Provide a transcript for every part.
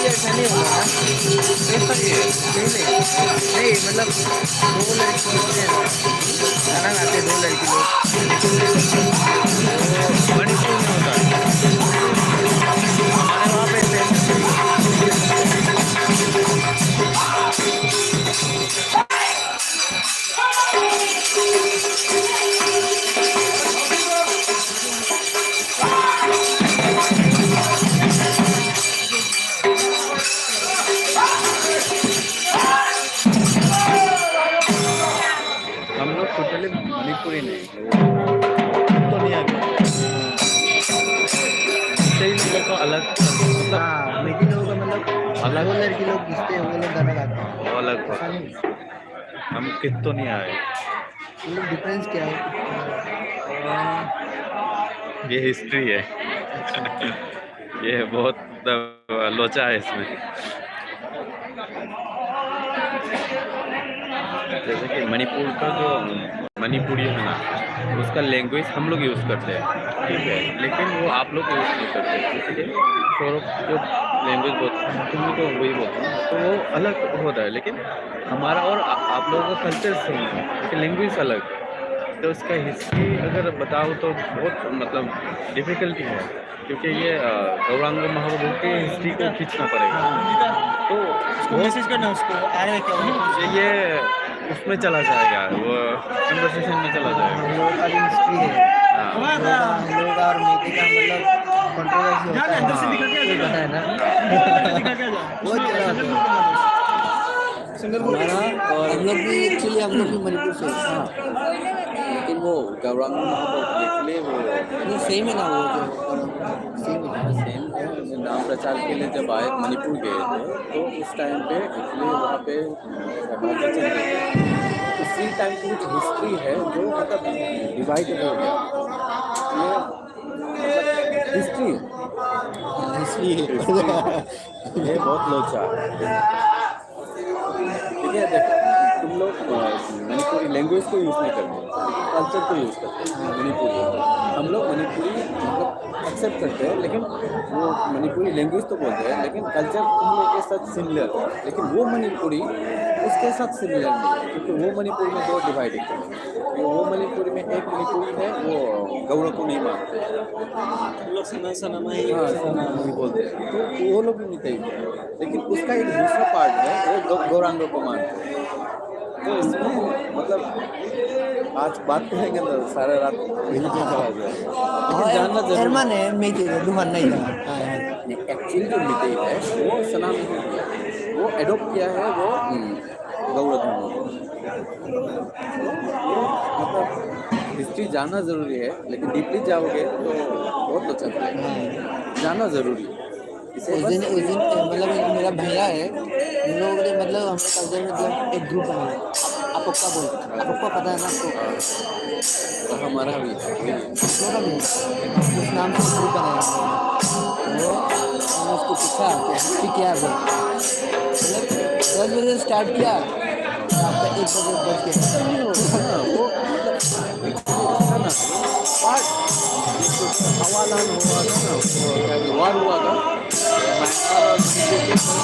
ऐसा नहीं होगा ना, कैसा ये नहीं मतलब दो लड़की होते हैं ना, गाना गाते दो लड़की लोग, वो मणिपुर में होता है। हमारे वहाँ पे सेम हम लोग टोटली मणिपुरी नहीं, तो नहीं आगे कई लोगों को अलग मतलब हाँ, मेरी लोगों का मतलब अलग दो लड़की लोग घिसते हैं, वो लोग गाना गाते हैं, वो अलग ऐसा बात। नहीं। हम कित तो नहीं आए। मतलब डिफरेंस क्या है? ये हिस्ट्री है। अच्छा, ये बहुत लोचा है इसमें। जैसे कि मणिपुर का जो मणिपुरी है ना, उसका लैंग्वेज हम लोग यूज़ करते हैं, ठीक है, लेकिन वो आप लोग यूज़ नहीं करते, इसलिए सौरभ जो लैंग्वेज बोलते तुम लोग को वही बोलते हैं, तो वो अलग होता है, लेकिन हमारा और आप लोगों का कल्चर सेम है, लेकिन लैंग्वेज अलग है। तो इसका हिस्ट्री अगर बताओ तो बहुत मतलब डिफ़िकल्टी है, क्योंकि ये गौरांग महाप्रभु की हिस्ट्री को खींचना पड़ेगा। तो उसको वो मैसेज करना, उसको आएगा क्या? ये उसमें चला जाएगा, वो कन्वर्सेशन में चला जाएगा। हम लोगों का भी हिस्ट्री है, हाँ हम लोग का और मेरे का मतलब कंट्रोवर्सी होता है, तो पता है ना। वो चला हमारा और हम लोग भी एक्चुअली हम लोग भी मणिपुर से हैं। हाँ, लेकिन वो गौरांग महाप्रभु के लिए वो नहीं सेम है ना, वो जो सेम है। सेम है। जो नाम प्रचार के लिए जब आए मणिपुर गए थे, तो उस टाइम पे एक्चुअली वहाँ पे सहभागी चल रहे थे। उसी टाइम की कुछ हिस्ट्री है जो मतलब डिवाइडेड हो गया। ये हिस्ट्री इसलिए ये बहुत लोचा है। ठीक है, देखो तुम लोग मणिपुरी लैंग्वेज को यूज़ नहीं करते, कल्चर को यूज़ करते हैं मणिपुरी। हम लोग मणिपुरी मतलब एक्सेप्ट करते हैं, लेकिन वो मणिपुरी लैंग्वेज तो बोलते हैं, लेकिन कल्चर तुम लोग के साथ सिमिलर है, लेकिन वो मणिपुरी उसके साथ सिमिलर नहीं है, क्योंकि वो मणिपुरी में दो डिवाइडेड है। वो मणिपुरी में एक मणिपुरी है वो गौड़ को नहीं मानते, लोग सना सना हाँ सना नहीं बोलते, तो वो लोग भी नहीं है। लेकिन उसका एक दूसरा पार्ट है वो गौरांगों को मानते हैं। तो इसमें मतलब आज बात करेंगे तो सारा रात यही पे चला जाए, लेकिन जानना जरूरी एरमान है मेथी दुहान नहीं था। एक्चुअली जो मितेई है वो सना नहीं किया, वो एडोप्ट किया है वो गौड़ धर्म को। मतलब हिस्ट्री जानना ज़रूरी है, लेकिन डीपली जाओगे तो बहुत लोचा पड़ेगा, जानना ज़रूरी है। इसे उस दिन मतलब एक मेरा भैया है, हम लोग ने मतलब हमारे कल्चर में मतलब एक ग्रुप बनाया, अपोक्का बोलते हैं, अपोक्का पता है ना आपको? तो हमारा भी है। छोटा भी उस नाम से ग्रुप बनाया वो। मैंने उसको पूछा कि हिस्ट्री क्या है बोल, मतलब 10 बजे स्टार्ट किया, आपका 1 बजे बज गया। वो था ना पार्ट हवालान हुआ था ना, वो क्या वार हुआ था म्यांमार और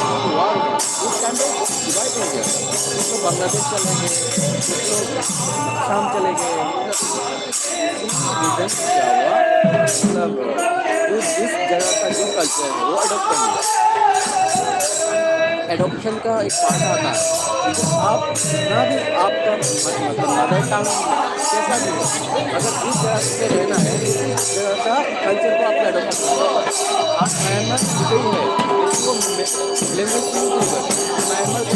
वार हुआ, उस टाइम पे डिवाइड हो गया, कुछ लोग बांग्लादेश चले गए, कुछ लोग शाम चले गए। रीजन क्या हुआ, मतलब जिस जगह का जो कल्चर है वो अडोप्ट कर लिया। एडॉप्शन का एक पार्ट आता है कि आप जितना भी आपका मतलब मदर टंग कैसा भी हो, अगर जिस जगह से रहना है उस जगह का कल्चर को आपने एडॉप्ट करना है। आप म्यांमार से ही है, लेकिन वो लैंग्वेज यूज नहीं करते, म्यांमार की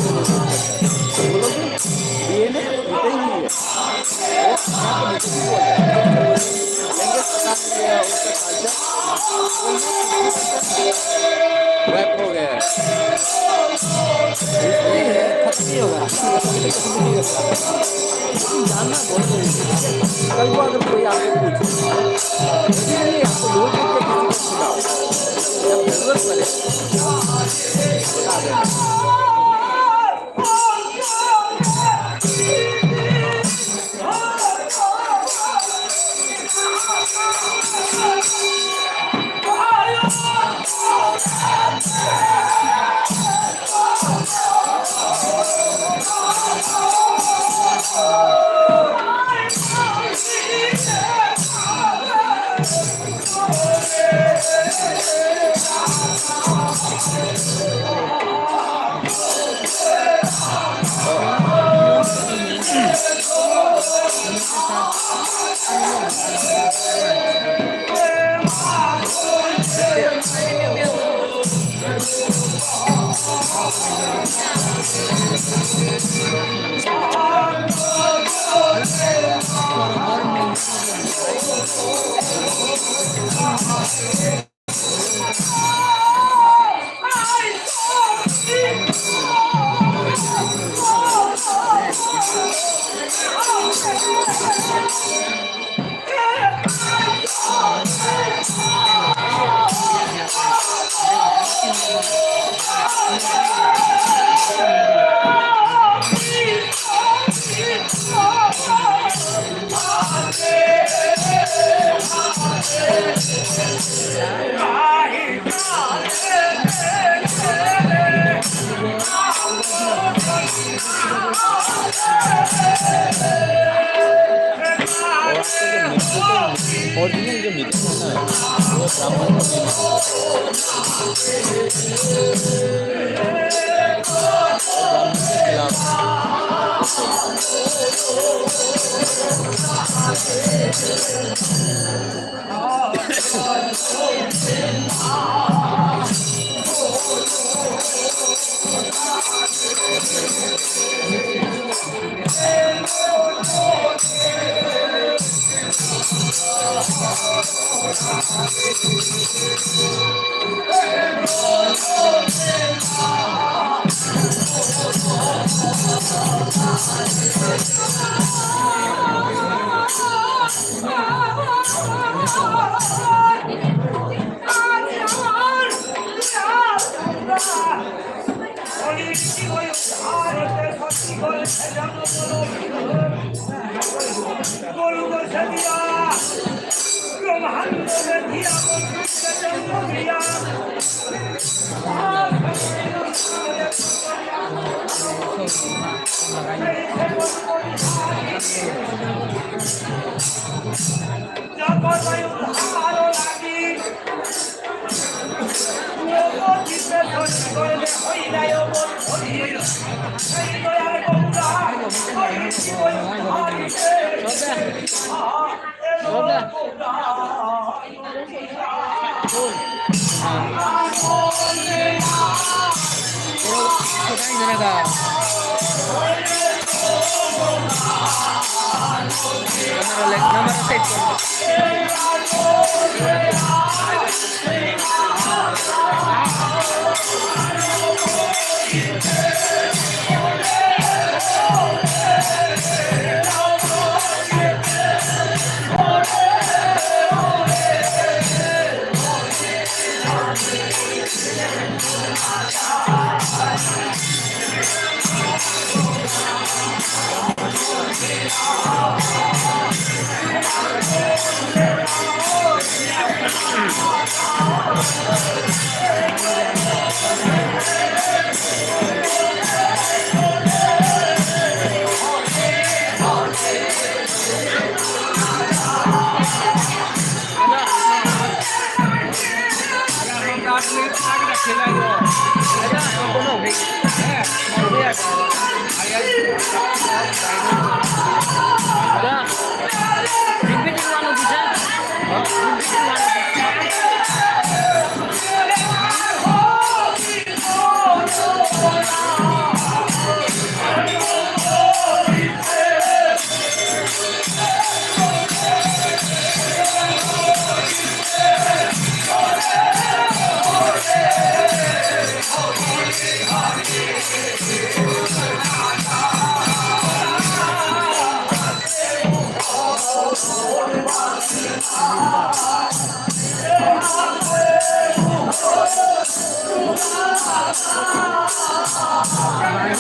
यहाँ पे नीचे भी बोल रहे हैं लैंग्वेज के साथ उसका कल्चर वैप हो गया है नहीं है, खत्म नहीं होगा, खत्म नहीं होगा। लेकिन जानना बहुत जरूरी है। कल को अगर कोई आपको पूछे नहीं आपको लोग के किसी को सुनाओ जब जरूरत पड़े बता देना ओरिजिनल जो मित्र है ना वो ब्राह्मण को नहीं ब्राह्मण के खिलाफ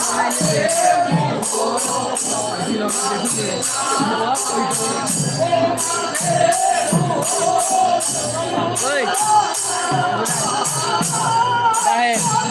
ओए क्या है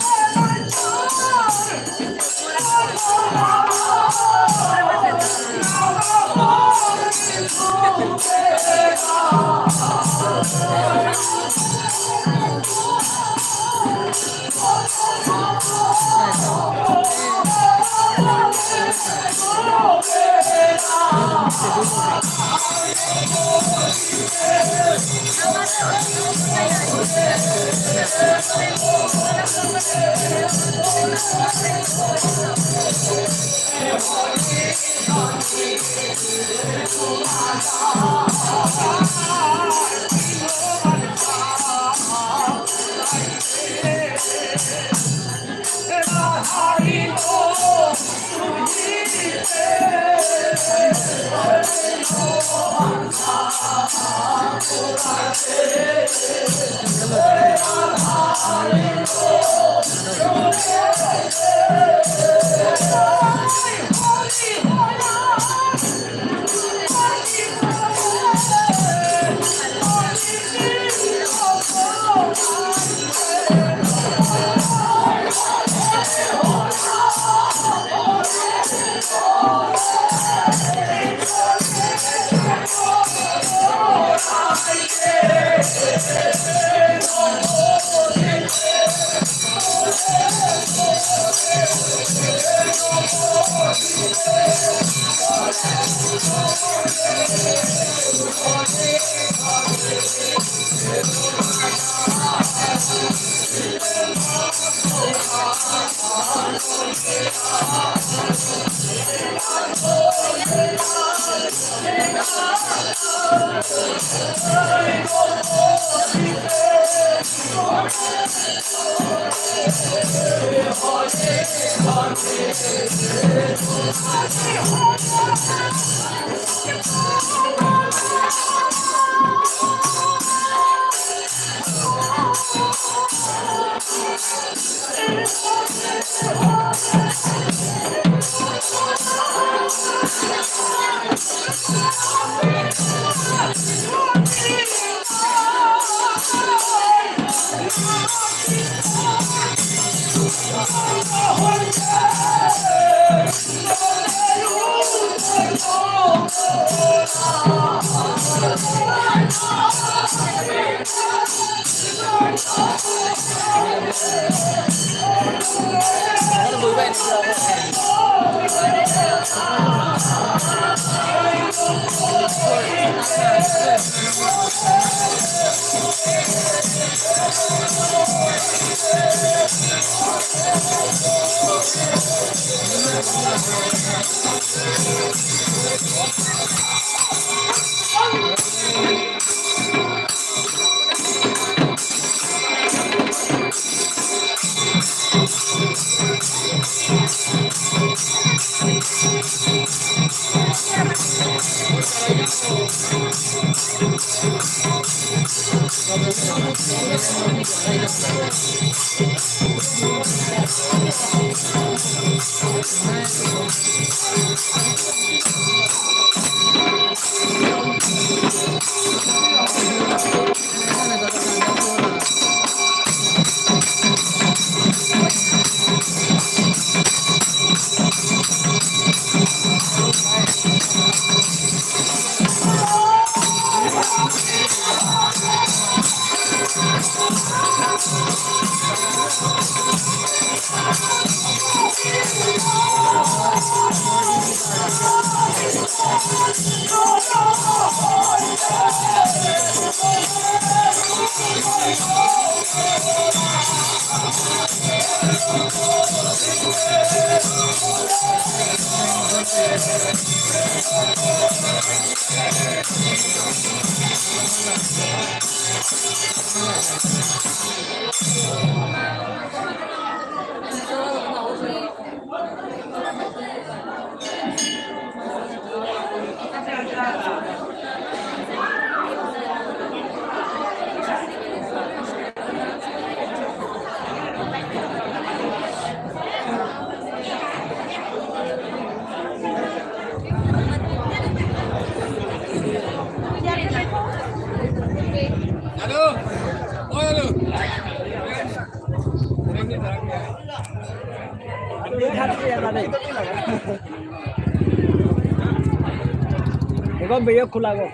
देखो भैया खुला गो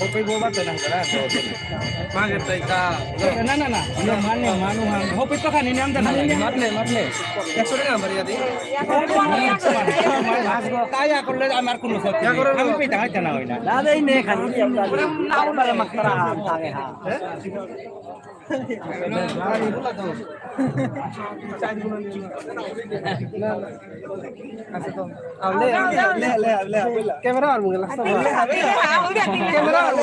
Kopi boba tenang kan? Mana kita? Na. Ini mana manu han. Kopi tu kan ini am tenang. Matne. Ya sudah nggak beri Kaya kalau amar kuno sot. Ya kalau kami pindah aja na ina. Ada ini kan. Tahu dalam maktara tange ha. Kamera on mungkin lah. Kamera on.